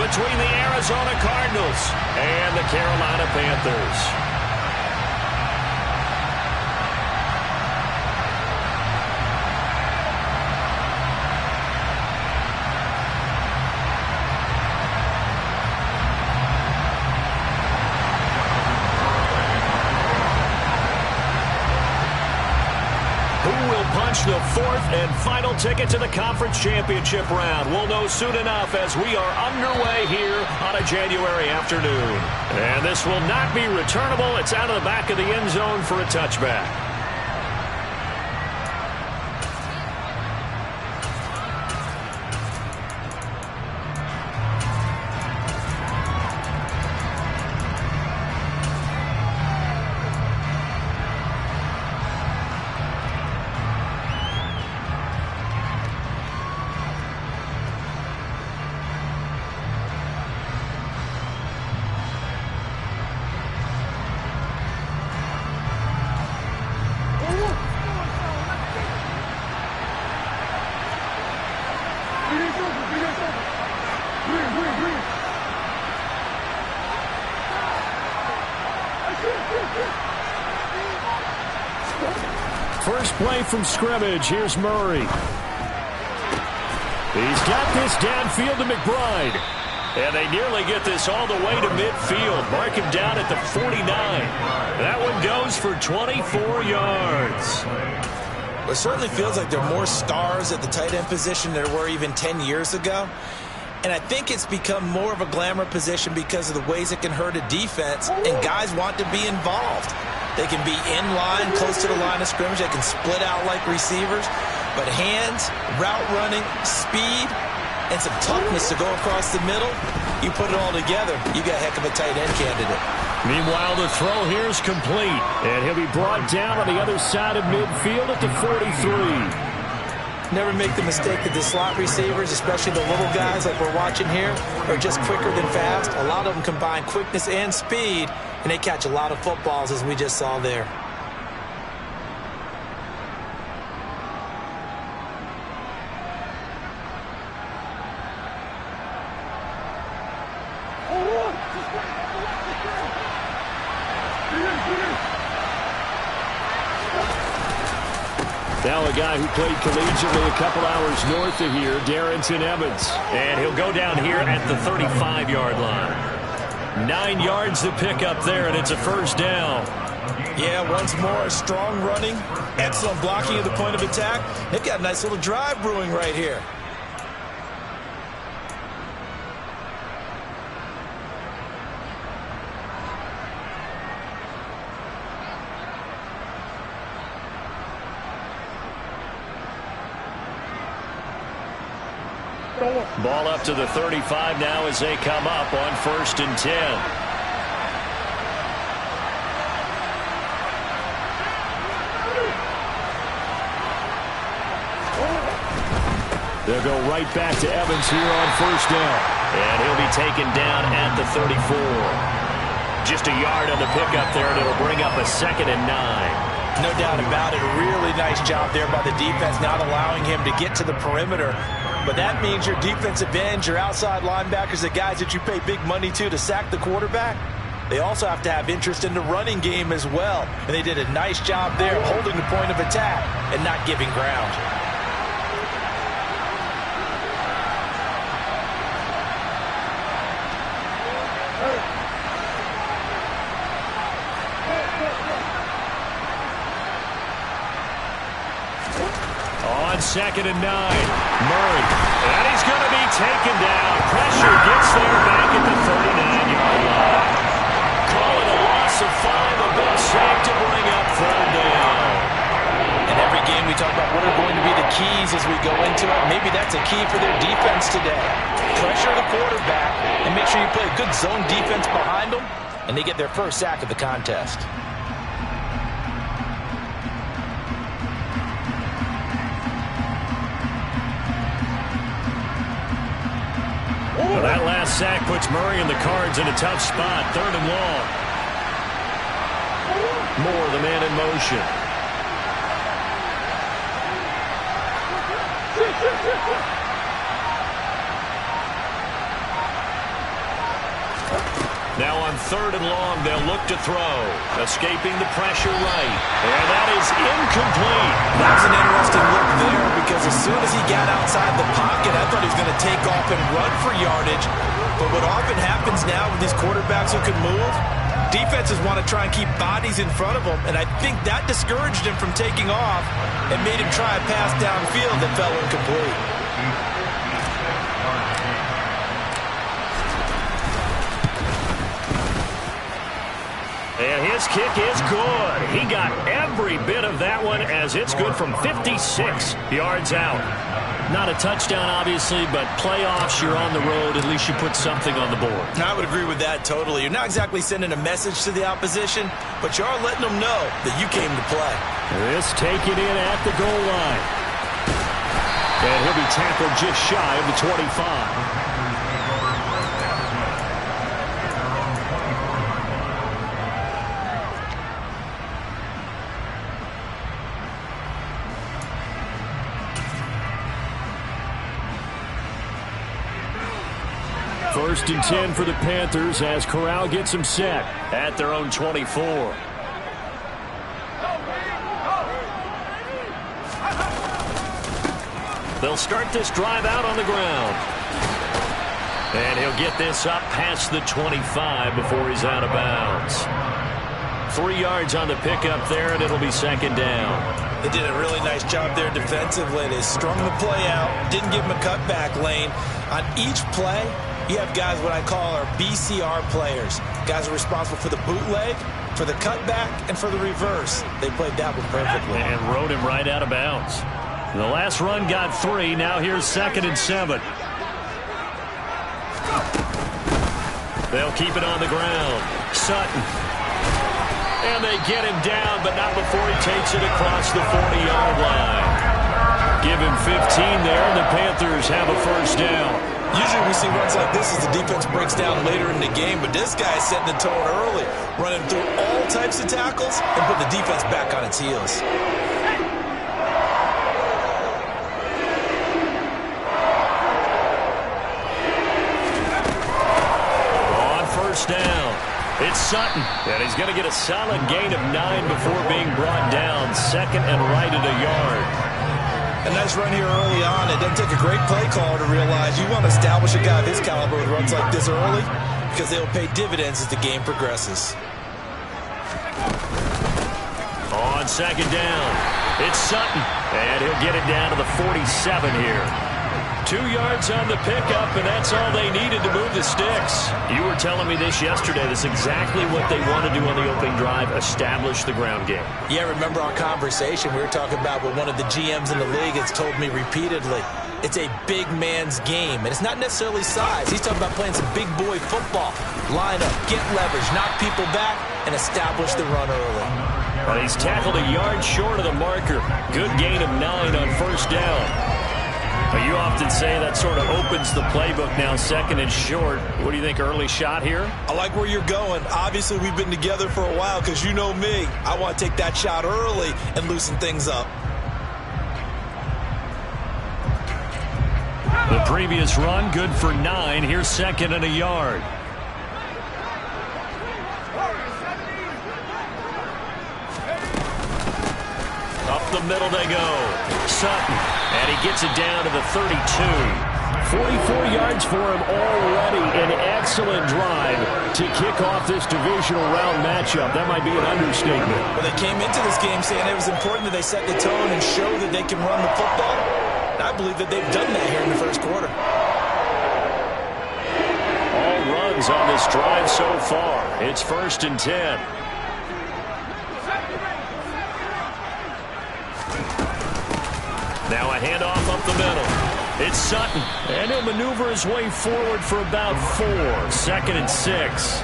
between the Arizona Cardinals and the Carolina Panthers. The fourth and final ticket to the conference championship round. We'll know soon enough as we are underway here on a January afternoon. And this will not be returnable. It's out of the back of the end zone for a touchback. First play from scrimmage. Here's Murray. He's got this downfield to McBride. And they nearly get this all the way to midfield. Mark him down at the 49. That one goes for 24 yards. It certainly feels like there are more stars at the tight end position than there were even 10 years ago. And I think it's become more of a glamour position because of the ways it can hurt a defense, and guys want to be involved. They can be in line, close to the line of scrimmage. They can split out like receivers. But hands, route running, speed, and some toughness to go across the middle, you put it all together, you got a heck of a tight end candidate. Meanwhile, the throw here is complete. And he'll be brought down on the other side of midfield at the 43. Never make the mistake that the slot receivers, especially the little guys like we're watching here, are just quicker than fast. A lot of them combine quickness and speed, and they catch a lot of footballs, as we just saw there. Now a guy who played collegiately a couple hours north of here, Darrington Evans. And he'll go down here at the 35-yard line. 9 yards to pick up there, and it's a first down. Yeah, once more, strong running, excellent blocking at the point of attack. They've got a nice little drive brewing right here. Ball up to the 35 now as they come up on 1st and 10. They'll go right back to Evans here on 1st down. And he'll be taken down at the 34. Just a yard on the pickup there, and it'll bring up a 2nd and 9. No doubt about it. A really nice job there by the defense, not allowing him to get to the perimeter. But that means your defensive ends, your outside linebackers, the guys that you pay big money to sack the quarterback, they also have to have interest in the running game as well. And they did a nice job there holding the point of attack and not giving ground. On 2nd and 9, Murray, and he's going to be taken down. Pressure gets there back at the 39-yard line. Call it a loss of 5, a big save to bring up 3rd down. In every game we talk about what are going to be the keys as we go into it. Maybe that's a key for their defense today. Pressure the quarterback and make sure you play a good zone defense behind them, and they get their first sack of the contest. Well, that last sack puts Murray and the Cards in a tough spot. 3rd and long. Moore, the man in motion. third and long. They'll look to throw. Escaping the pressure right. And that is incomplete. That was an interesting look there because as soon as he got outside the pocket, I thought he was going to take off and run for yardage. But what often happens now with these quarterbacks who can move, defenses want to try and keep bodies in front of them, and I think that discouraged him from taking off and made him try a pass downfield that fell incomplete. And his kick is good. He got every bit of that one as it's good from 56 yards out. Not a touchdown, obviously, but playoffs, you're on the road. At least you put something on the board. I would agree with that totally. You're not exactly sending a message to the opposition, but you are letting them know that you came to play. This taken in at the goal line. And he'll be tackled just shy of the 25. First and 10 for the Panthers as Corral gets them set at their own 24. They'll start this drive out on the ground. And he'll get this up past the 25 before he's out of bounds. 3 yards on the pickup there, and it'll be second down. They did a really nice job there defensively. They strung the play out, didn't give him a cutback lane. On each play, you have guys what I call our BCR players. Guys are responsible for the bootleg, for the cutback, and for the reverse. They played that one perfectly. And rode him right out of bounds. The last run got 3. Now here's second and 7. They'll keep it on the ground. Sutton. And they get him down, but not before he takes it across the 40-yard line. Give him 15 there, and the Panthers have a first down. Usually we see runs like this as the defense breaks down later in the game, but this guy is setting the tone early, running through all types of tackles and putting the defense back on its heels. On first down, it's Sutton, and he's going to get a solid gain of 9 before being brought down. Second and right at a yard. A nice run here early on. It doesn't take a great play caller to realize you want to establish a guy of his caliber with runs like this early because they'll pay dividends as the game progresses. On second down, it's Sutton, and he'll get it down to the 47 here. 2 yards on the pickup, and that's all they needed to move the sticks. You were telling me this yesterday. That's exactly what they want to do on the opening drive, establish the ground game. Yeah, remember our conversation. We were talking about what one of the GMs in the league has told me repeatedly. It's a big man's game, and it's not necessarily size. He's talking about playing some big boy football. Line up, get leverage, knock people back, and establish the run early. Well, he's tackled a yard short of the marker. Good gain of 9 on first down. But you often say that sort of opens the playbook now, second and short. What do you think, early shot here? I like where you're going. Obviously, we've been together for a while because you know me. I want to take that shot early and loosen things up. The previous run, good for 9. Here's second and a yard. Up the middle they go. Sutton, and he gets it down to the 32. 44 yards for him already. An excellent drive to kick off this divisional round matchup. That might be an understatement. Well, they came into this game saying it was important that they set the tone and show that they can run the football. And I believe that they've done that here in the first quarter. All runs on this drive so far. It's first and 10. Now a handoff up the middle. It's Sutton, and he'll maneuver his way forward for about 4. Second and 6.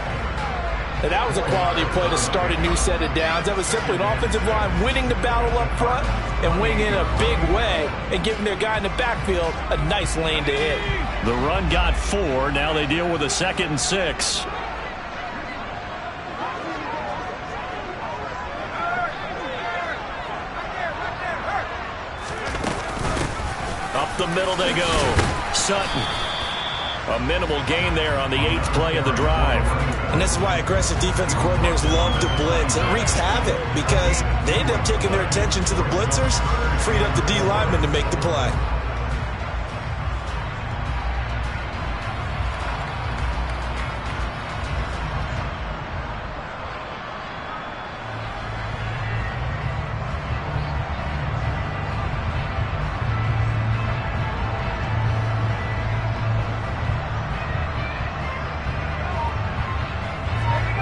And that was a quality play to start a new set of downs. That was simply an offensive line winning the battle up front and winning in a big way and giving their guy in the backfield a nice lane to hit. The run got 4. Now they deal with a second and 6. Up the middle they go. Sutton. A minimal gain there on the 8th play of the drive. And this is why aggressive defense coordinators love to blitz. It wreaks havoc because they end up taking their attention to the blitzers, freed up the D lineman to make the play.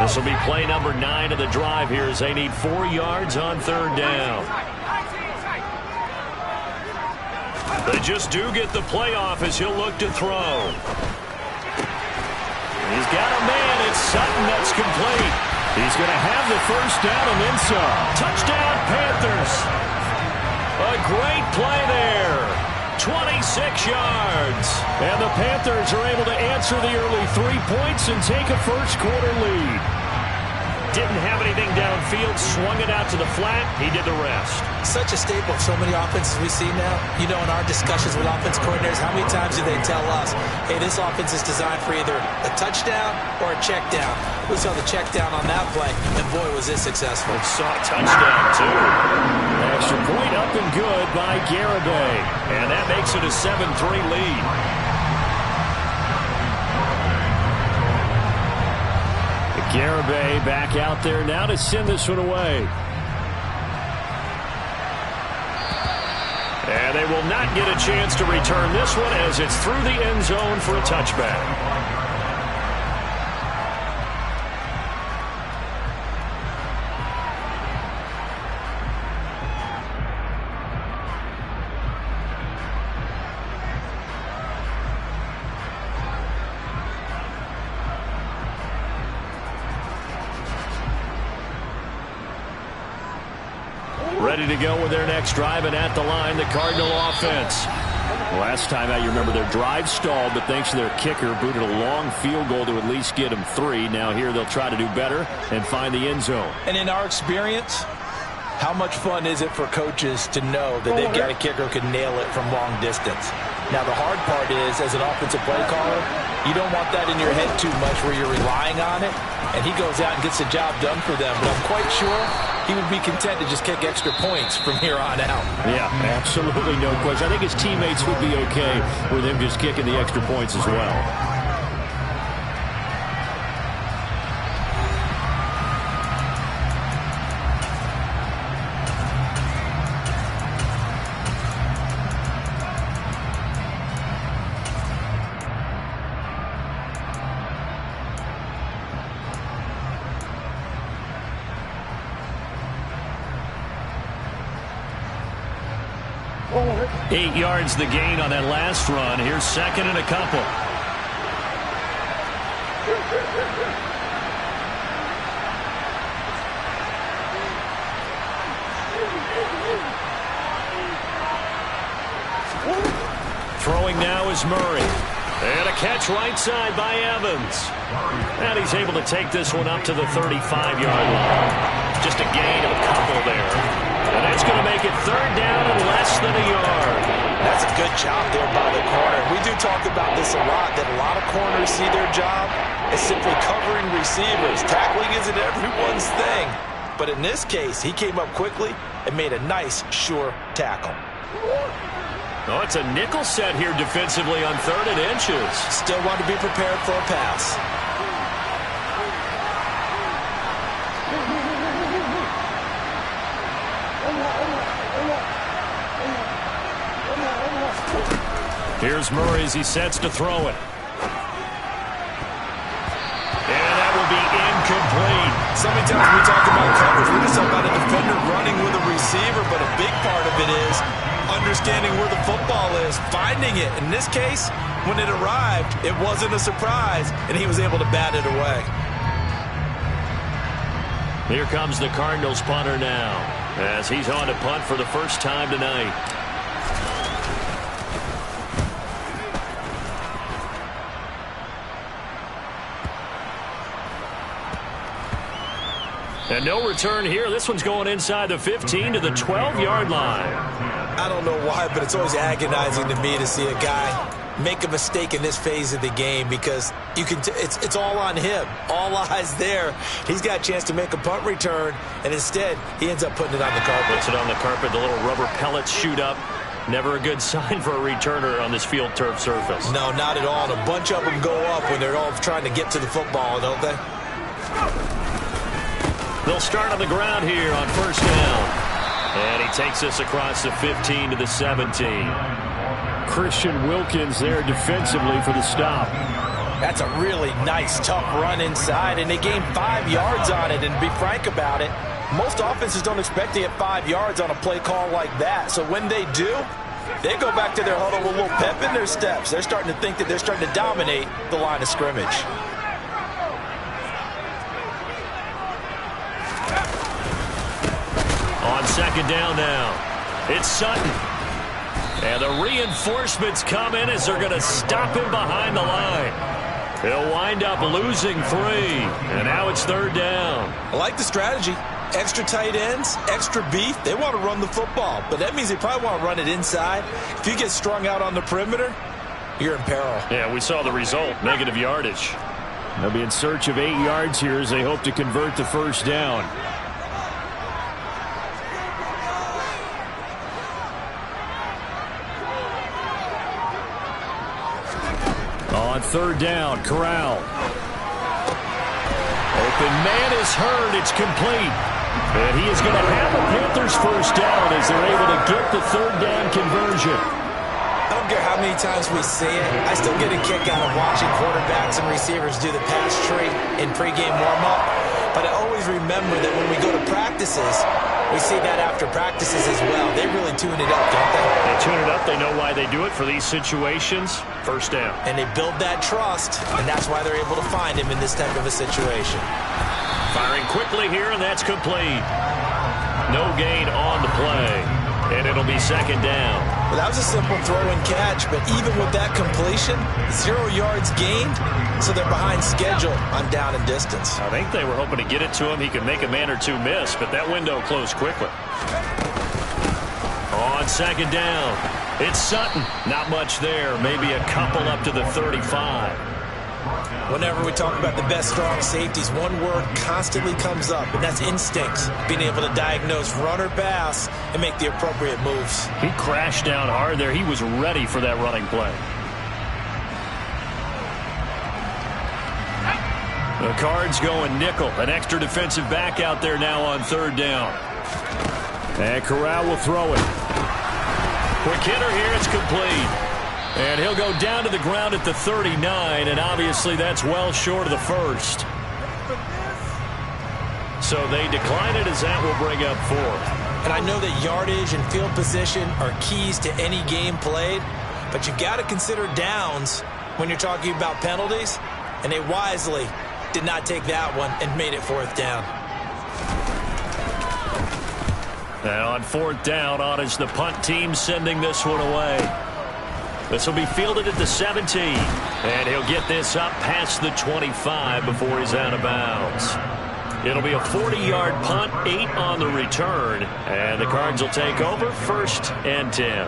This will be play number 9 of the drive here as they need 4 yards on 3rd down. They just do get the play off as he'll look to throw. He's got a man. It's Sutton that's complete. He's going to have the 1st down and then some. Touchdown, Panthers. A great play there. 26 yards. And the Panthers are able to answer the early 3 points and take a first-quarter lead. Didn't have anything downfield, swung it out to the flat. He did the rest. Such a staple of so many offenses we see now. You know, in our discussions with offense coordinators, how many times do they tell us, hey, this offense is designed for either a touchdown or a check down. We saw the check down on that play, and boy, was this successful. Saw a touchdown, too. Extra point up and good by Garibay. And that makes it a 7-3 lead. Garibay back out there now to send this one away. And they will not get a chance to return this one as it's through the end zone for a touchback. Ready to go with their next drive, and at the line, the Cardinal offense. Last time out, you remember their drive stalled, but thanks to their kicker, booted a long field goal to at least get them 3. Now here they'll try to do better and find the end zone. And in our experience, how much fun is it for coaches to know that they've got a kicker who can nail it from long distance? Now, the hard part is, as an offensive play caller, you don't want that in your head too much where you're relying on it, and he goes out and gets the job done for them. But I'm quite sure he would be content to just kick extra points from here on out. Yeah, absolutely no question. I think his teammates would be okay with him just kicking the extra points as well. 8 yards the gain on that last run. Here's 2nd and a couple. Throwing now is Murray. And a catch right side by Evans. And he's able to take this one up to the 35-yard line. Just a gain of a couple there. And that's going to make it 3rd down and less than a yard. That's a good job there by the corner. We do talk about this a lot, that a lot of corners see their job as simply covering receivers. Tackling isn't everyone's thing. But in this case, he came up quickly and made a nice, sure tackle. Oh, it's a nickel set here defensively on 3rd and inches. Still want to be prepared for a pass. Here's Murray as he sets to throw it. And that will be incomplete. So many times we talk about coverage, we just talk about a defender running with a receiver, but a big part of it is understanding where the football is, finding it. In this case, when it arrived, it wasn't a surprise, and he was able to bat it away. Here comes the Cardinals punter now, as he's on to punt for the first time tonight. And no return here. This one's going inside the 15 to the 12-yard line. I don't know why, but it's always agonizing to me to see a guy make a mistake in this phase of the game because it's all on him. All eyes there. He's got a chance to make a punt return, and instead he ends up putting it on the carpet. Puts it on the carpet. The little rubber pellets shoot up. Never a good sign for a returner on this field turf surface. No, not at all. And a bunch of them go up when they're all trying to get to the football, don't they? They'll start on the ground here on first down. And he takes us across the 15 to the 17. Christian Wilkins there defensively for the stop. That's a really nice, tough run inside, and they gained 5 yards on it. And to be frank about it, most offenses don't expect to get 5 yards on a play call like that. So when they do, they go back to their huddle with a little pep in their steps. They're starting to think that they're starting to dominate the line of scrimmage. On second down now, it's Sutton. And the reinforcements come in as they're going to stop him behind the line. He'll wind up losing 3. And now it's third down. I like the strategy. Extra tight ends, extra beef. They want to run the football, but that means they probably want to run it inside. If you get strung out on the perimeter, you're in peril. Yeah, we saw the result, negative yardage. They'll be in search of 8 yards here as they hope to convert the first down. On third down, Corral. Open man is heard. It's complete. And he is going to have the Panthers first down as they're able to get the third down conversion. I don't care how many times we see it. I still get a kick out of watching quarterbacks and receivers do the pass tree in pregame warm-up. But I always remember that when we go to practices, we see that after practices as well. They really tune it up, don't they? They tune it up. They know why they do it for these situations. First down. And they build that trust, and that's why they're able to find him in this type of a situation. Firing quickly here, and that's complete. No gain on the play, and it'll be second down. Well, that was a simple throw and catch, but even with that completion, 0 yards gained, so they're behind schedule on down and distance. I think they were hoping to get it to him. He could make a man or two miss, but that window closed quickly. On second down, it's Sutton. Not much there, maybe a couple up to the 35. Whenever we talk about the best strong safeties, one word constantly comes up, and that's instincts. Being able to diagnose run or pass and make the appropriate moves. He crashed down hard there. He was ready for that running play. The Cards going nickel. An extra defensive back out there now on third down. And Corral will throw it. Quick hitter here. It's complete. And he'll go down to the ground at the 39, and obviously that's well short of the first. So they decline it as that will bring up 4. And I know that yardage and field position are keys to any game played, but you've got to consider downs when you're talking about penalties, and they wisely did not take that one and made it fourth down. And on fourth down, on is the punt team sending this one away. This will be fielded at the 17, and he'll get this up past the 25 before he's out of bounds. It'll be a 40-yard punt, 8 on the return, and the Cards will take over first and 10.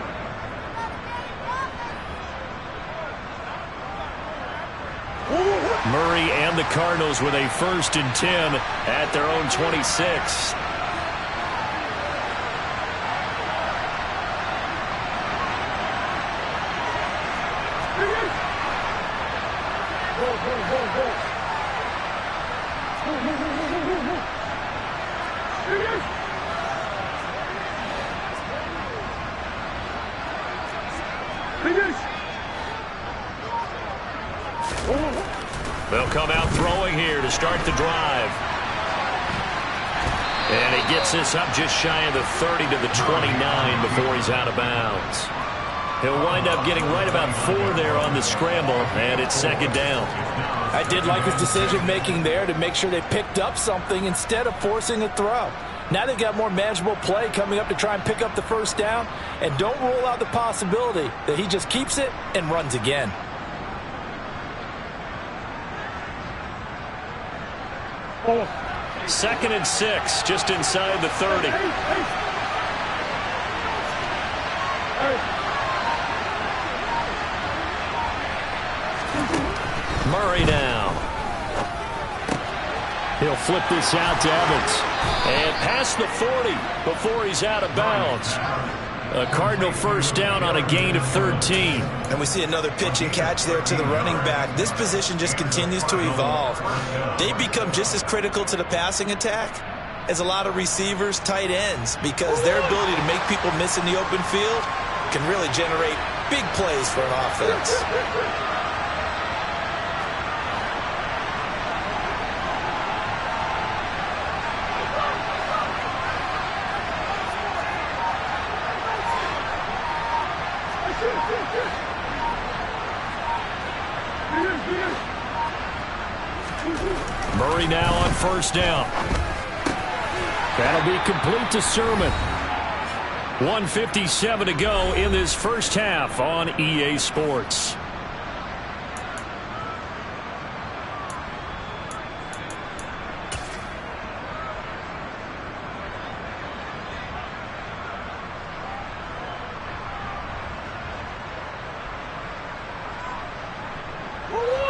Murray and the Cardinals with a first and 10 at their own 26. They'll come out throwing here to start the drive. And he gets this up just shy of the 30 to the 29 before he's out of bounds. He'll wind up getting right about 4 there on the scramble, and it's second down. I did like his decision-making there to make sure they picked up something instead of forcing a throw. Now they've got more manageable play coming up to try and pick up the first down, and don't rule out the possibility that he just keeps it and runs again. Second and 6, just inside the 30. Murray now. He'll flip this out to Evans. And past the 40 before he's out of bounds. A Cardinal first down on a gain of 13. And we see another pitch and catch there to the running back. This position just continues to evolve. They become just as critical to the passing attack as a lot of receivers, tight ends, because their ability to make people miss in the open field can really generate big plays for an offense. Murray now on first down. That'll be complete to Sermon. 1:57 to go in this first half on EA Sports.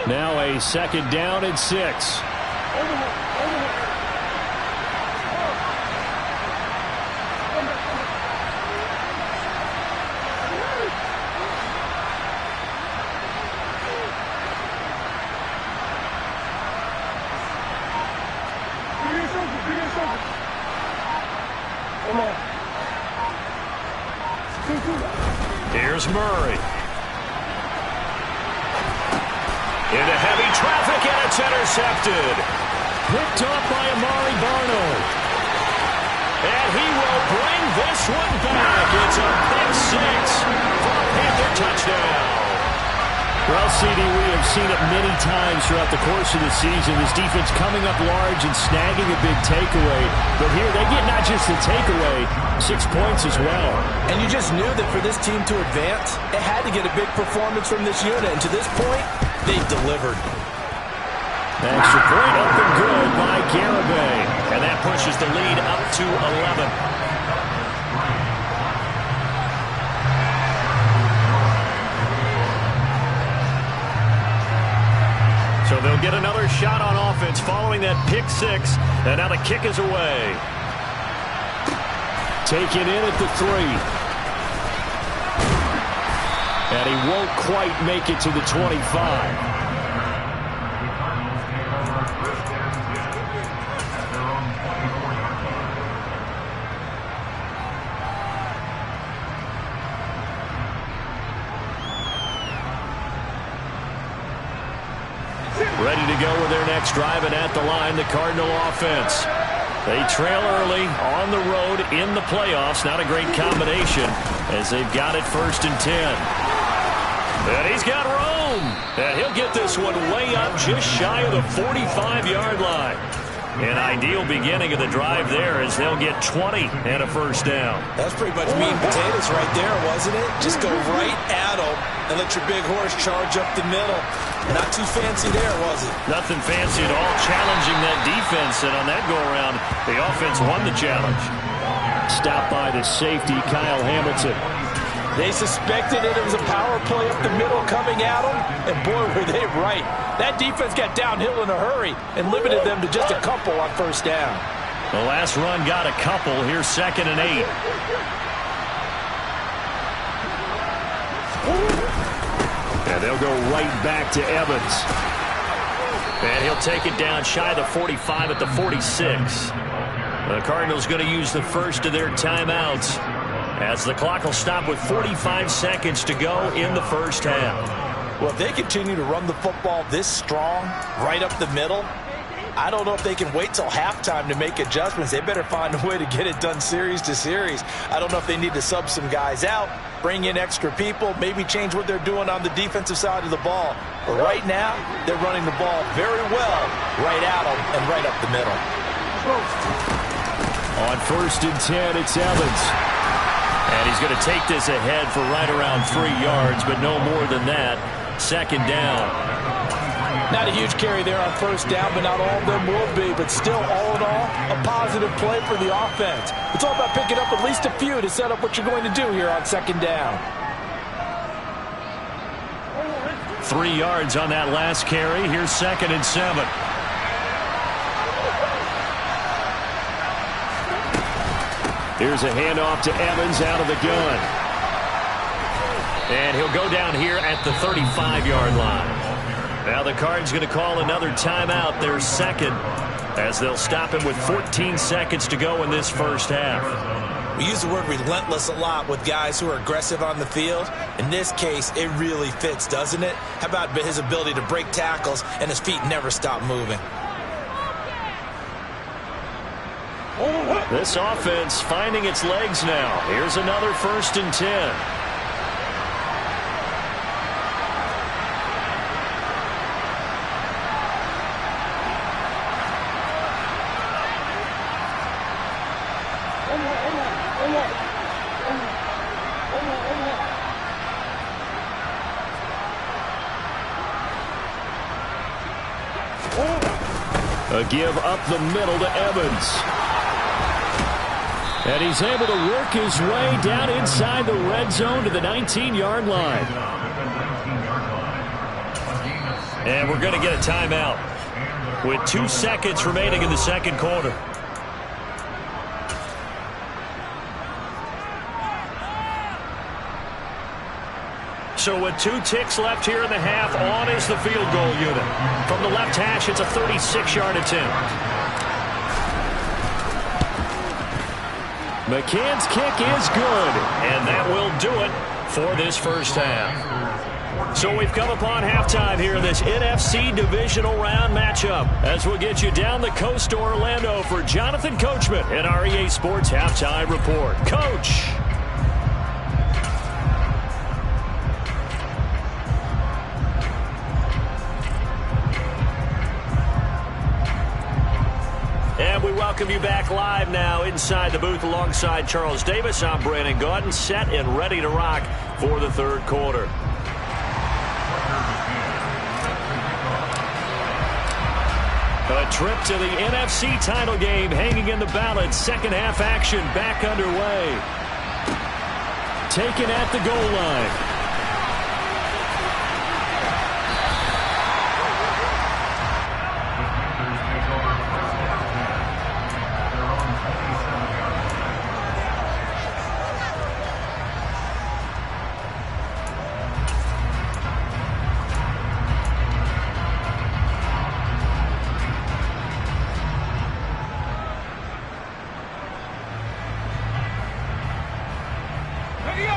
Now a second down and 6. Here's Murray. Into heavy traffic, and it's intercepted. Picked off by Amari Barno. And he will bring this one back. It's a pick 6 for a Panther touchdown. Well, CD, we have seen it many times throughout the course of the season. This defense coming up large and snagging a big takeaway. But here they get not just the takeaway, 6 points as well. And you just knew that for this team to advance, it had to get a big performance from this unit. And to this point, they've delivered. Extra point up and good by Garibay. And that pushes the lead up to 11. So they'll get another shot on offense following that pick 6. And now the kick is away. Taken in at the 3. And he won't quite make it to the 25. Ready to go with their next drive, and at the line, the Cardinal offense. They trail early on the road in the playoffs. Not a great combination as they've got it 1st and 10. And he's got room. And he'll get this one way up just shy of the 45-yard line. An ideal beginning of the drive there as they'll get 20 and a first down. That's pretty much meat and potatoes right there, wasn't it? Just go right at them and let your big horse charge up the middle. Not too fancy there, was it? Nothing fancy at all, challenging that defense. And on that go-around, the offense won the challenge. Stopped by the safety, Kyle Hamilton. They suspected it was a power play up the middle coming at them, and boy, were they right. That defense got downhill in a hurry and limited them to just a couple on first down. The last run got a couple. Here's 2nd and 8. And they'll go right back to Evans. And he'll take it down shy of the 45 at the 46. The Cardinals going to use the first of their timeouts as the clock will stop with 45 seconds to go in the first half. Well, if they continue to run the football this strong, right up the middle, I don't know if they can wait till halftime to make adjustments. They better find a way to get it done series to series. I don't know if they need to sub some guys out, bring in extra people, maybe change what they're doing on the defensive side of the ball. But right now, they're running the ball very well right at them and right up the middle. On 1st and 10, it's Evans. And he's going to take this ahead for right around 3 yards, but no more than that. 2nd down. Not a huge carry there on first down, but not all of them will be. But still, all in all, a positive play for the offense. It's all about picking up at least a few to set up what you're going to do here on 2nd down. 3 yards on that last carry. Here's 2nd and 7. Here's a handoff to Evans out of the gun. And he'll go down here at the 35-yard line. Now the Cards going to call another timeout, their second, as they'll stop him with 14 seconds to go in this first half. We use the word relentless a lot with guys who are aggressive on the field. In this case, it really fits, doesn't it? How about his ability to break tackles and his feet never stop moving? This offense finding its legs now. Here's another 1st and 10. A give up the middle to Evans. And he's able to work his way down inside the red zone to the 19-yard line. And we're going to get a timeout with 2 seconds remaining in the second quarter. So with 2 ticks left here in the half, on is the field goal unit. From the left hash, it's a 36-yard attempt. McCann's kick is good, and that will do it for this first half. So we've come upon halftime here in this NFC divisional round matchup, as we'll get you down the coast to Orlando for Jonathan Coachman in our EA Sports Halftime Report. Coach. And we welcome you back live now inside the booth alongside Charles Davis. I'm Brandon Gaudin, set and ready to rock for the third quarter. A trip to the NFC title game hanging in the balance. Second half action back underway. Taken at the goal line.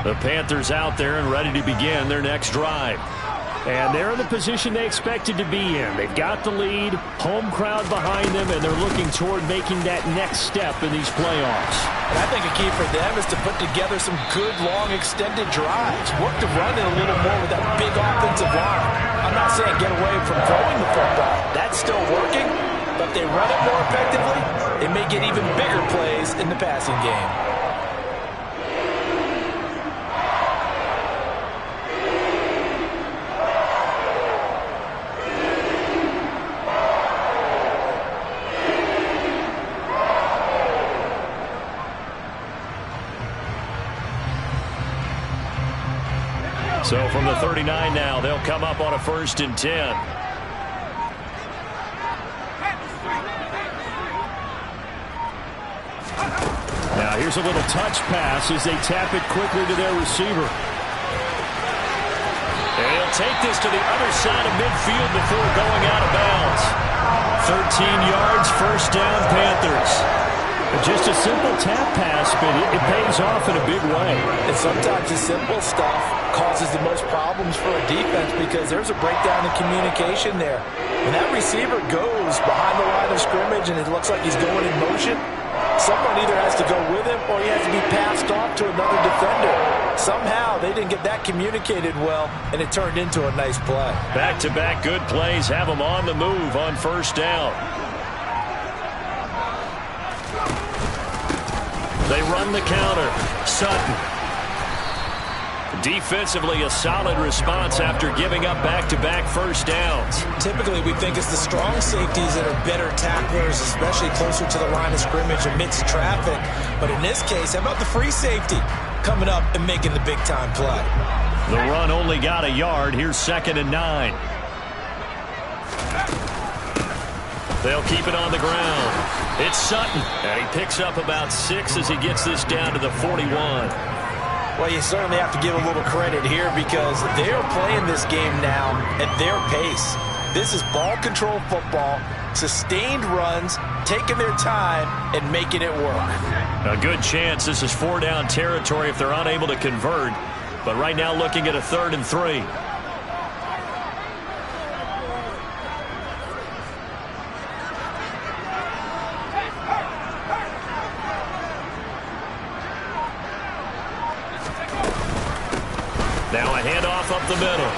The Panthers out there and ready to begin their next drive. And they're in the position they expected to be in. They've got the lead, home crowd behind them, and they're looking toward making that next step in these playoffs. And I think a key for them is to put together some good, long, extended drives. Work the run in a little more with that big offensive line. I'm not saying get away from throwing the football. That's still working, but if they run it more effectively, they may get even bigger plays in the passing game. So from the 39 now, they'll come up on a 1st and 10. Now here's a little touch pass as they tap it quickly to their receiver. And he'll take this to the other side of midfield before going out of bounds. 13 yards, 1st down, Panthers. Just a simple tap pass, but it pays off in a big way. And sometimes the simple stuff causes the most problems for a defense because there's a breakdown in communication there. When that receiver goes behind the line of scrimmage and it looks like he's going in motion, someone either has to go with him or he has to be passed off to another defender. Somehow they didn't get that communicated well, and it turned into a nice play. Back-to-back good plays have them on the move on 1st down. They run the counter. Sutton. Defensively, a solid response after giving up back-to-back 1st downs. Typically, we think it's the strong safeties that are better tacklers, especially closer to the line of scrimmage amidst traffic. But in this case, how about the free safety coming up and making the big-time play? The run only got a yard. Here's 2nd and 9. They'll keep it on the ground. It's Sutton, and he picks up about 6 as he gets this down to the 41. Well, you certainly have to give a little credit here because they're playing this game now at their pace. This is ball control football, sustained runs, taking their time, and making it work. A good chance this is 4-down territory if they're unable to convert. But right now looking at a 3rd and 3. Now a handoff up the middle.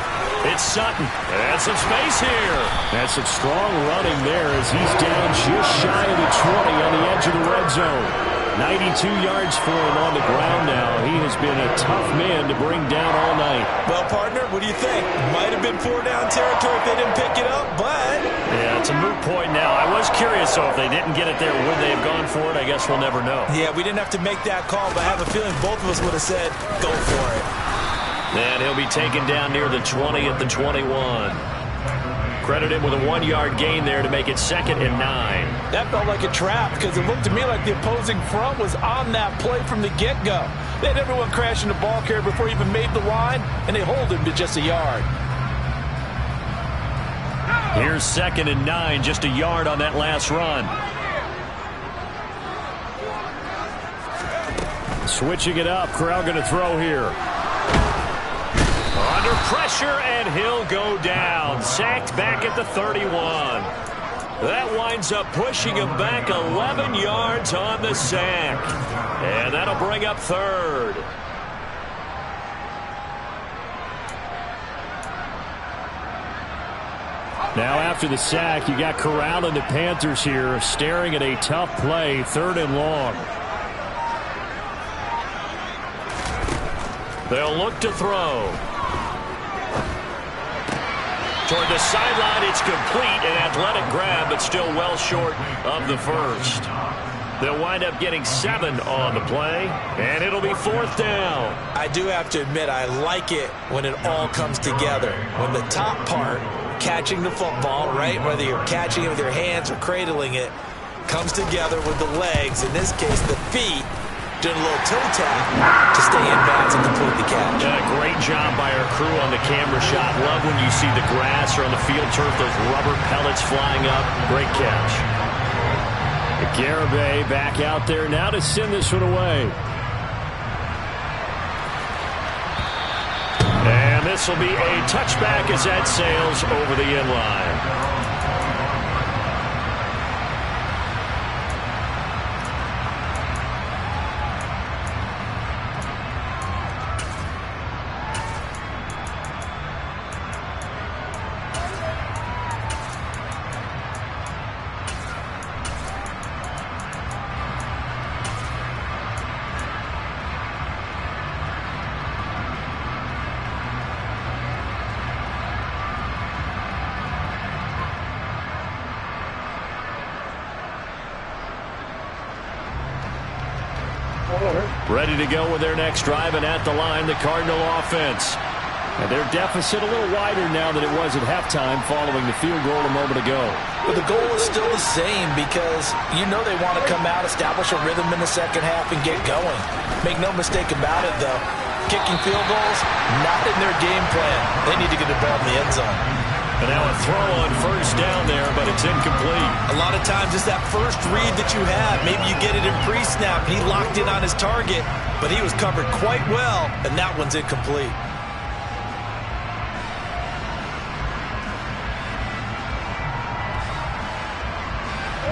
It's Sutton. And some space here. That's some strong running there as he's down just shy of the 20 on the edge of the red zone. 92 yards for him on the ground now. He has been a tough man to bring down all night. Well, partner, what do you think? Might have been 4-down territory if they didn't pick it up, but... Yeah, it's a moot point now. I was curious, so if they didn't get it there, would they have gone for it? I guess we'll never know. Yeah, we didn't have to make that call, but I have a feeling both of us would have said, go for it. And he'll be taken down near the 20 at the 21. Credit him with a 1-yard gain there to make it 2nd and 9. That felt like a trap because it looked to me like the opposing front was on that play from the get-go. They had everyone crashing the ball carrier before he even made the line, and they hold him to just a yard. Here's 2nd and 9, just a yard on that last run. Switching it up, Corral going to throw here. Under pressure, and he'll go down. Sacked back at the 31. That winds up pushing him back 11 yards on the sack. And that'll bring up 3rd. Now after the sack, you got Corral and the Panthers here staring at a tough play, 3rd and long. They'll look to throw. Toward the sideline, it's complete, an athletic grab, but still well short of the first. They'll wind up getting 7 on the play, and it'll be 4th down. I do have to admit, I like it when it all comes together. When the top part, catching the football, right, whether you're catching it with your hands or cradling it, comes together with the legs, in this case the feet, doing a little toe tap to stay in bounds and complete the catch. Great job by our crew on the camera shot. Love when you see the grass or on the field turf, those rubber pellets flying up. Great catch. Garibay back out there now to send this one away. And this will be a touchback as that sails over the end line. Ready to go with their next drive, and at the line, the Cardinal offense. And their deficit a little wider now than it was at halftime following the field goal a moment ago. But the goal is still the same because you know they want to come out, establish a rhythm in the second half, and get going. Make no mistake about it, though. Kicking field goals, not in their game plan. They need to get the ball in the end zone. And now a throw on 1st down there, but it's incomplete. A lot of times it's that first read that you have. Maybe you get it in pre-snap. He locked in on his target, but he was covered quite well, and that one's incomplete.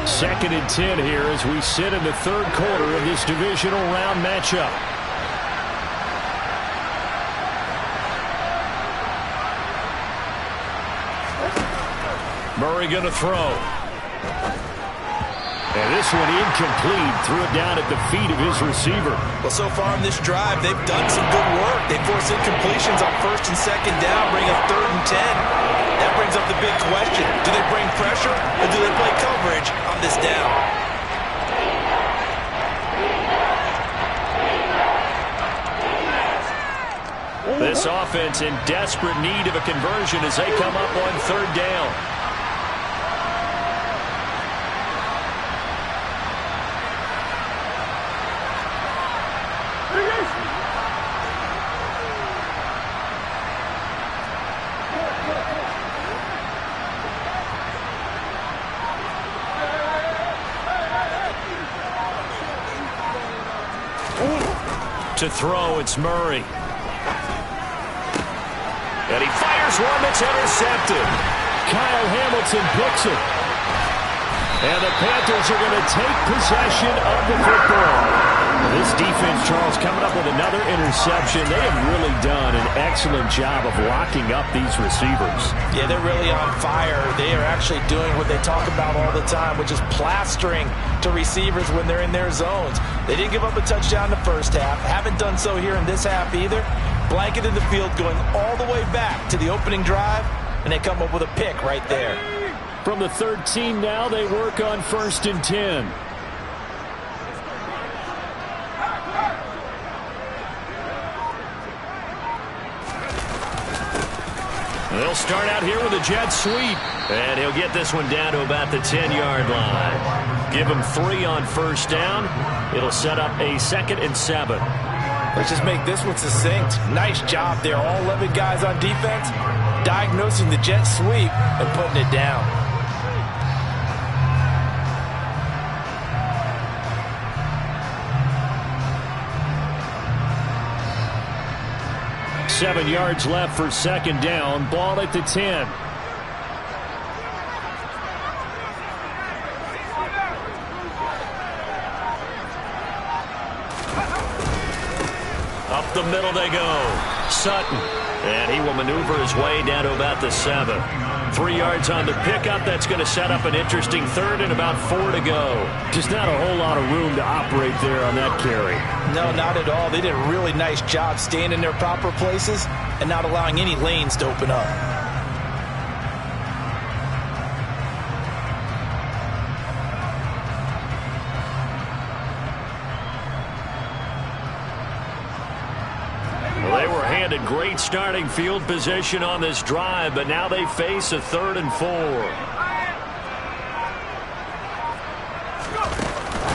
Second and 10 here as we sit in the 3rd quarter of this divisional round matchup. Murray going to throw. And this one incomplete. Threw it down at the feet of his receiver. Well, so far in this drive, they've done some good work. They force incompletions on 1st and 2nd down, bring up 3rd and 10. That brings up the big question. Do they bring pressure or do they play coverage on this down? This offense in desperate need of a conversion as they come up on third down. To throw, it's Murray. And he fires one that's intercepted. Kyle Hamilton picks it. And the Panthers are going to take possession of the football. This defense, Charles, coming up with another interception. They have really done an excellent job of locking up these receivers. Yeah, they're really on fire. They are actually doing what they talk about all the time, which is plastering to receivers when they're in their zones. They didn't give up a touchdown in the first half. Haven't done so here in this half either. Blanketed the field going all the way back to the opening drive, and they come up with a pick right there. From the 13 now, they work on 1st and 10. They'll start out here with a jet sweep. And he'll get this one down to about the 10-yard line. Give him 3 on 1st down. It'll set up a 2nd and 7. Let's just make this one succinct. Nice job there. All 11 guys on defense diagnosing the jet sweep and putting it down. Seven yards left for 2nd down. Ball at the 10. Up the middle they go. Sutton. And he will maneuver his way down to about the 7. 3 yards on the pickup. That's going to set up an interesting 3rd and about 4 to go. Just not a whole lot of room to operate there on that carry. No, not at all. They did a really nice job staying in their proper places and not allowing any lanes to open up. Well, they were handed great starting field position on this drive, but now they face a 3rd and 4.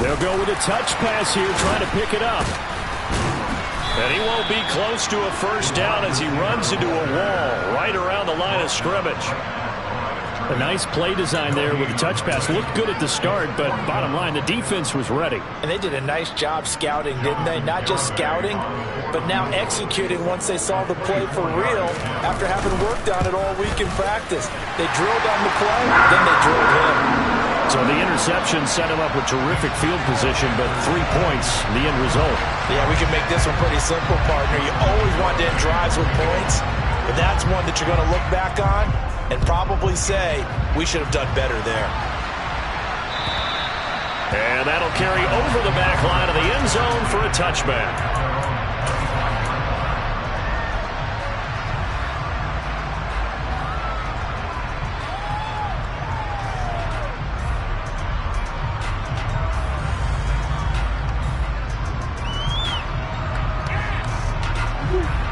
They'll go with a touch pass here, trying to pick it up. And he won't be close to a 1st down as he runs into a wall right around the line of scrimmage. A nice play design there with the touch pass. Looked good at the start, but bottom line, the defense was ready. And they did a nice job scouting, didn't they? Not just scouting, but now executing once they saw the play for real after having worked on it all week in practice. They drilled on the play, then they drilled him. So the interception set him up with terrific field position, but 3 points, the end result. Yeah, we can make this one pretty simple, partner. You always want to end drives with points, but that's one that you're going to look back on and probably say, we should have done better there. And that'll carry over the back line of the end zone for a touchback.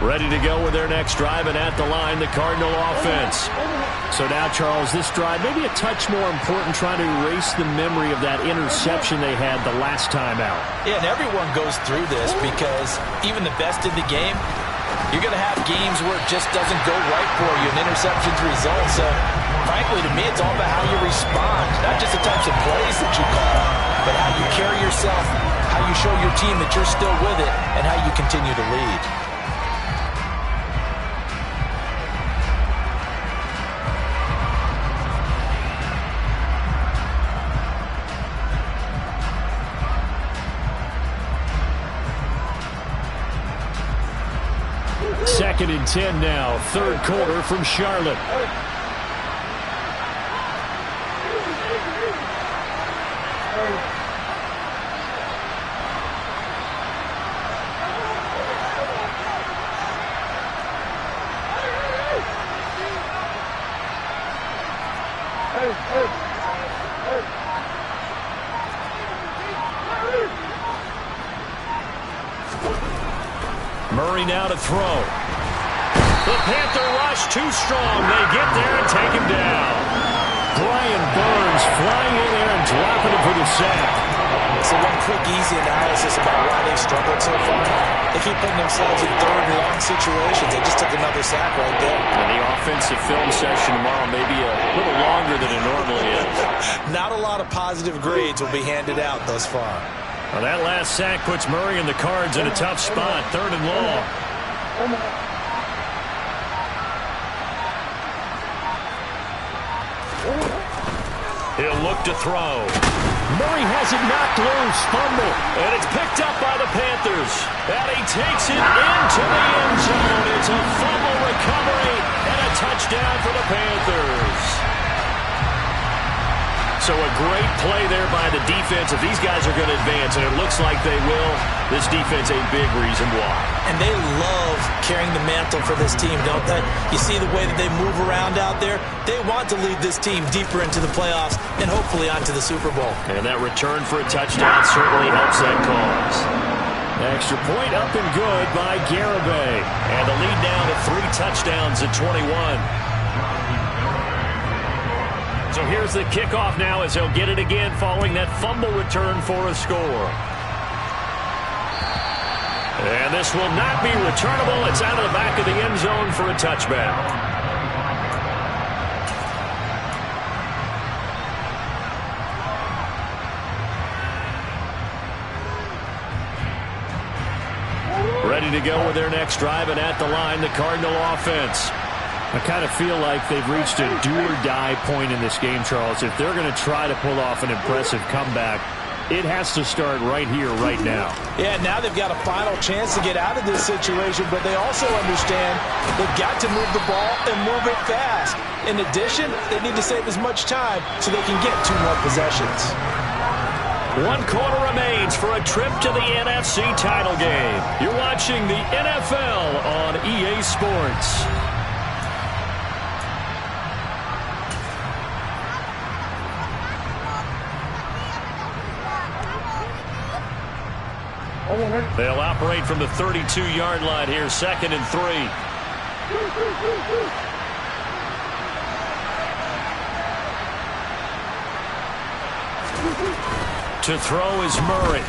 Ready to go with their next drive, and at the line, the Cardinal offense. So now, Charles, this drive maybe a touch more important, trying to erase the memory of that interception they had the last time out. Yeah, and everyone goes through this because even the best in the game, you're going to have games where it just doesn't go right for you, and interceptions result. So, frankly, to me, it's all about how you respond, not just the types of plays that you call, but how you carry yourself, how you show your team that you're still with it, and how you continue to lead. Second and 10 now, 3rd quarter from Charlotte. Murray now to throw. The Panther rush too strong. They get there and take him down. Brian Burns flying in there and dropping him for the sack. So one quick, easy analysis about why they've struggled so far. They keep putting themselves in third and long situations. They just took another sack right there. And the offensive film session tomorrow may be a little longer than it normally is. Not a lot of positive grades will be handed out thus far. Well, that last sack puts Murray and the Cards in a tough spot, 3rd and long. He'll look to throw. Murray has it knocked loose. Fumble. And it's picked up by the Panthers. And he takes it into the end zone. It's a fumble recovery and a touchdown for the Panthers. So a great play there by the defense. If these guys are going to advance, and it looks like they will, this defense a big reason why. And they love carrying the mantle for this team, don't they? You see the way that they move around out there? They want to lead this team deeper into the playoffs and hopefully onto the Super Bowl. And that return for a touchdown certainly helps that cause. Extra point up and good by Garibay. And the lead down to 3 touchdowns at 21. So here's the kickoff now as he'll get it again following that fumble return for a score. And this will not be returnable. It's out of the back of the end zone for a touchback. Ready to go with their next drive, and at the line, the Cardinal offense. I kind of feel like they've reached a do-or-die point in this game, Charles. If they're going to try to pull off an impressive comeback, it has to start right here, right now. Yeah, now they've got a final chance to get out of this situation, but they also understand they've got to move the ball and move it fast. In addition, they need to save as much time so they can get 2 more possessions. 1 quarter remains for a trip to the NFC title game. You're watching the NFL on EA Sports. They'll operate from the 32-yard line here, 2nd and 3. To throw is Murray.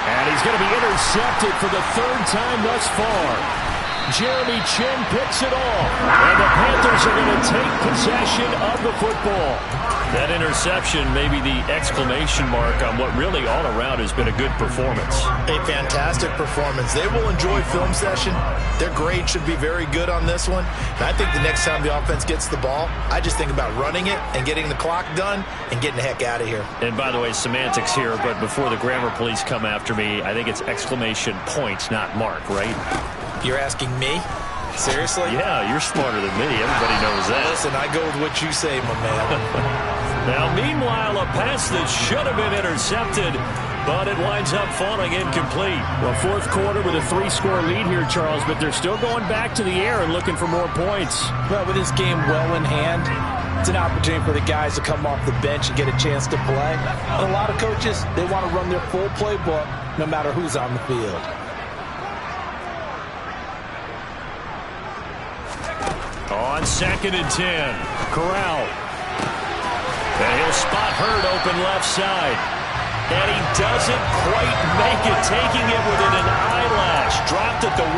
And he's going to be intercepted for the 3rd time thus far. Jeremy Chin picks it off. And the Panthers are going to take possession of the football. That interception may be the exclamation mark on what really all around has been a good performance. A fantastic performance. They will enjoy film session. Their grade should be very good on this one. And I think the next time the offense gets the ball, I just think about running it and getting the clock done and getting the heck out of here. And by the way, semantics here, but before the grammar police come after me, I think it's exclamation points, not mark, right? You're asking me? Seriously? Yeah, you're smarter than me. Everybody knows that. Listen, I go with what you say, my man. Now, meanwhile, a pass that should have been intercepted, but it winds up falling incomplete. Well, 4th quarter with a 3-score lead here, Charles, but they're still going back to the air and looking for more points. Well, with this game well in hand, it's an opportunity for the guys to come off the bench and get a chance to play. And a lot of coaches, they want to run their full playbook no matter who's on the field. On 2nd and 10, Corral. And he'll spot Hurd open left side. And he doesn't quite make it, taking it within an eyelash. Dropped at the 1.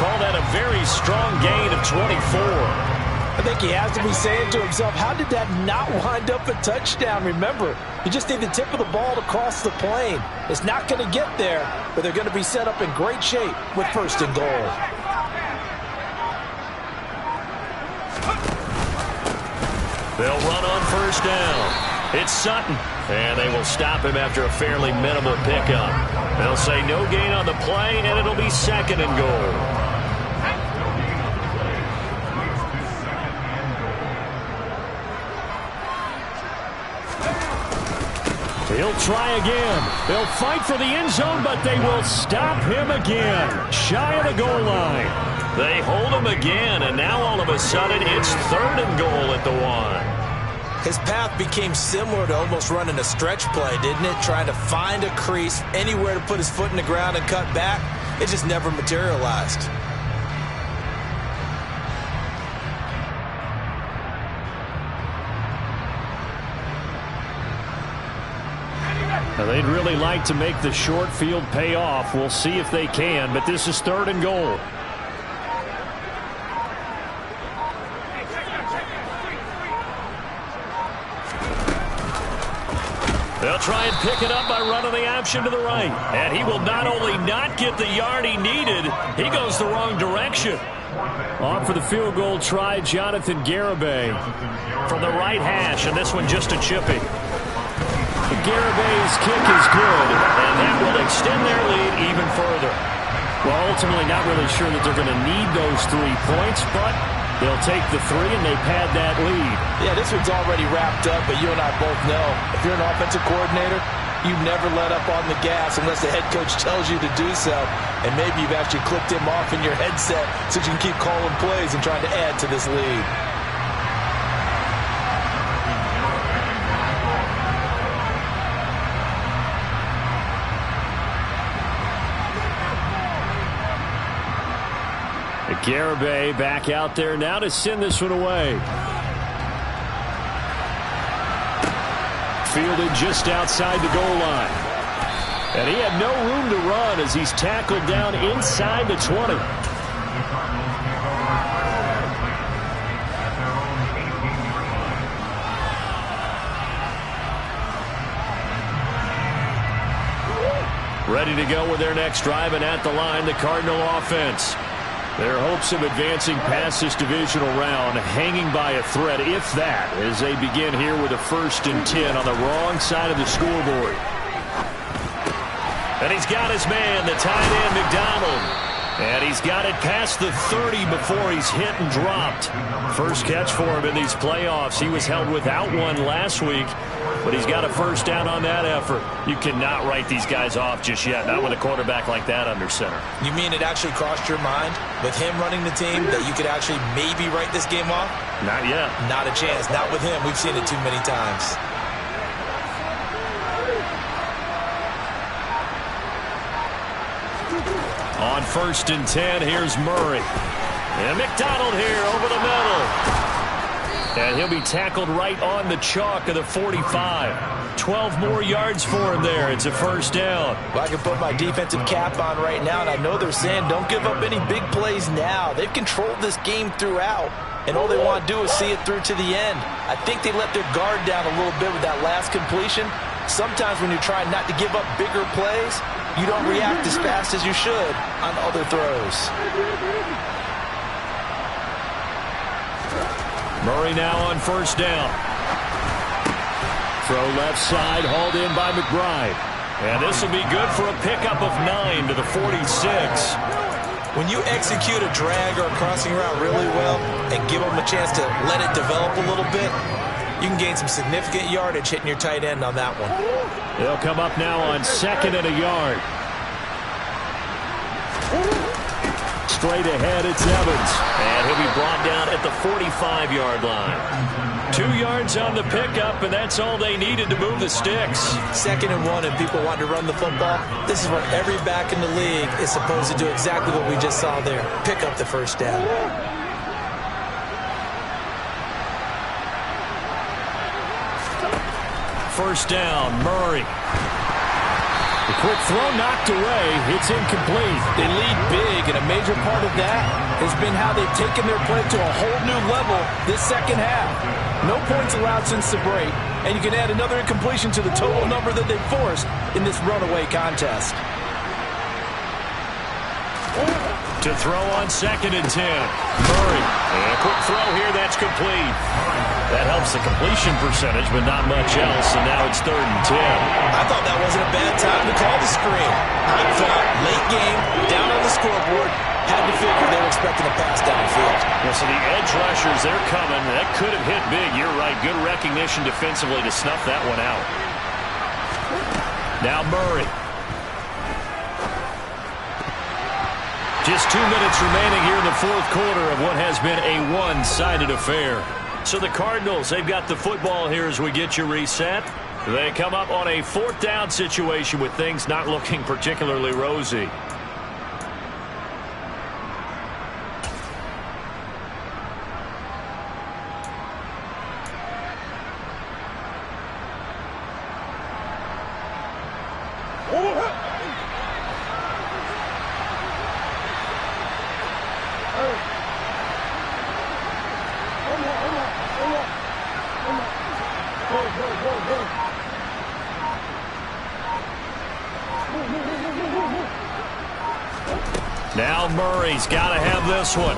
Call that a very strong gain of 24. I think he has to be saying to himself, how did that not wind up a touchdown? Remember, you just need the tip of the ball to cross the plane. It's not going to get there, but they're going to be set up in great shape with 1st and goal. They'll run on 1st down. It's Sutton. And they will stop him after a fairly minimal pickup. They'll say no gain on the play, and it'll be 2nd and goal. He'll try again. They'll fight for the end zone, but they will stop him again. Shy of the goal line. They hold him again, and now all of a sudden it's 3rd and goal at the 1. His path became similar to almost running a stretch play, didn't it? Trying to find a crease, anywhere to put his foot in the ground and cut back. It just never materialized. Now, they'd really like to make the short field pay off. We'll see if they can, but this is 3rd and goal. They'll try and pick it up by running the option to the right. And he will not only not get the yard he needed, he goes the wrong direction. On for the field goal try, Jonathan Garibay from the right hash, and this one just a chippy. Garibay's kick is good, and that will extend their lead even further. Well, ultimately not really sure that they're going to need those 3 points, but they'll take the 3 and they pad that lead. Yeah, this one's already wrapped up, but you and I both know if you're an offensive coordinator, you never let up on the gas unless the head coach tells you to do so. And maybe you've actually clicked him off in your headset so you can keep calling plays and trying to add to this lead. Garibay back out there now to send this one away. Fielded just outside the goal line. And he had no room to run as he's tackled down inside the 20. Ready to go with their next drive, and at the line, the Cardinal offense. Their hopes of advancing past this divisional round hanging by a thread, if that, as they begin here with a 1st and 10 on the wrong side of the scoreboard. And he's got his man, the tight end, McDonald. And he's got it past the 30 before he's hit and dropped. First catch for him in these playoffs. He was held without one last week, but he's got a 1st down on that effort. You cannot write these guys off just yet, not with a quarterback like that under center. You mean it actually crossed your mind with him running the team that you could actually maybe write this game off? Not yet. Not a chance. Not with him. We've seen it too many times. On 1st and 10, here's Murray. And McDonald here over the middle. And he'll be tackled right on the chalk of the 45. 12 more yards for him there. It's a 1st down. Well, I can put my defensive cap on right now, and I know they're saying don't give up any big plays now. They've controlled this game throughout, and all they want to do is see it through to the end. I think they let their guard down a little bit with that last completion. Sometimes when you're trying not to give up bigger plays, you don't react as fast as you should on other throws. Murray now on 1st down. Throw left side, hauled in by McBride. And this will be good for a pickup of 9 to the 46. When you execute a drag or a crossing route really well and give them a chance to let it develop a little bit, you can gain some significant yardage hitting your tight end on that one. They'll come up now on 2nd and a yard. Straight ahead, it's Evans. And he'll be brought down at the 45-yard line. 2 yards on the pickup, and that's all they needed to move the sticks. 2nd and 1, and people want to run the football. This is what every back in the league is supposed to do, exactly what we just saw there. Pick up the 1st down. 1st down, Murray. The quick throw knocked away. It's incomplete. They lead big, and a major part of that has been how they've taken their play to a whole new level this 2nd half. No points allowed since the break, and you can add another incompletion to the total number that they forced in this runaway contest. To throw on 2nd and 10. Murray. And a quick throw here. That's complete. That helps the completion percentage, but not much else. And now it's 3rd and 10. I thought that wasn't a bad time to call the screen. I thought late game, down on the scoreboard, had to figure they were expecting a pass downfield. Well, so the edge rushers, they're coming. That could have hit big. You're right. Good recognition defensively to snuff that one out. Now Murray. Just 2 minutes remaining here in the 4th quarter of what has been a one-sided affair. So the Cardinals, they've got the football here as we get you reset. They come up on a 4th down situation with things not looking particularly rosy. Now Murray's got to have this one.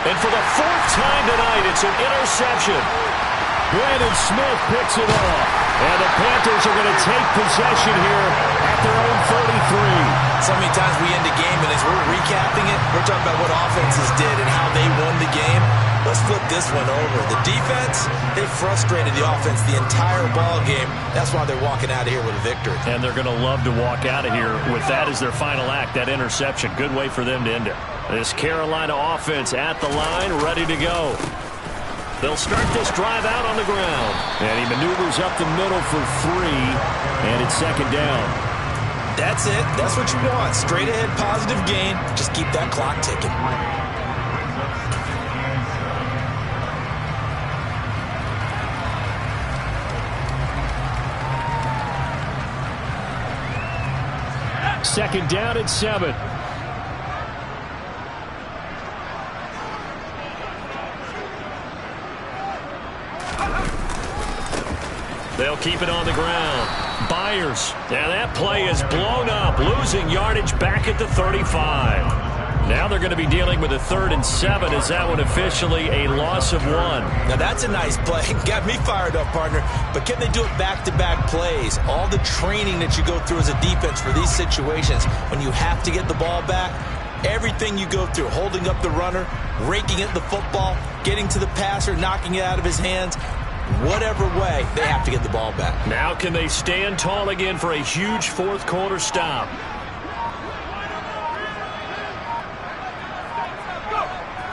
And for the fourth time tonight, it's an interception. Brandon Smith picks it off. And the Panthers are going to take possession here at their own 33. So many times we end a game, and as we're recapping it, we're talking about what offenses did and how they won the game. Let's flip this one over. The defense, they frustrated the offense the entire ball game. That's why they're walking out of here with a victory. And they're going to love to walk out of here with that as their final act, that interception. Good way for them to end it. This Carolina offense at the line, ready to go. They'll start this drive out on the ground. And he maneuvers up the middle for 3, and it's second down. That's it. That's what you want. Straight ahead positive gain. Just keep that clock ticking. Second down and 7. They'll keep it on the ground. Byers. Now that play is blown up, losing yardage back at the 35. Now they're going to be dealing with a 3rd and 7. Is that one officially a loss of 1? Now that's a nice play. Got me fired up, partner. But can they do it back-to-back plays? All the training that you go through as a defense for these situations, when you have to get the ball back, everything you go through, holding up the runner, raking at the football, getting to the passer, knocking it out of his hands, whatever way, they have to get the ball back. Now can they stand tall again for a huge fourth-quarter stop?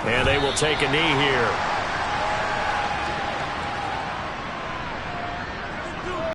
And they will take a knee here.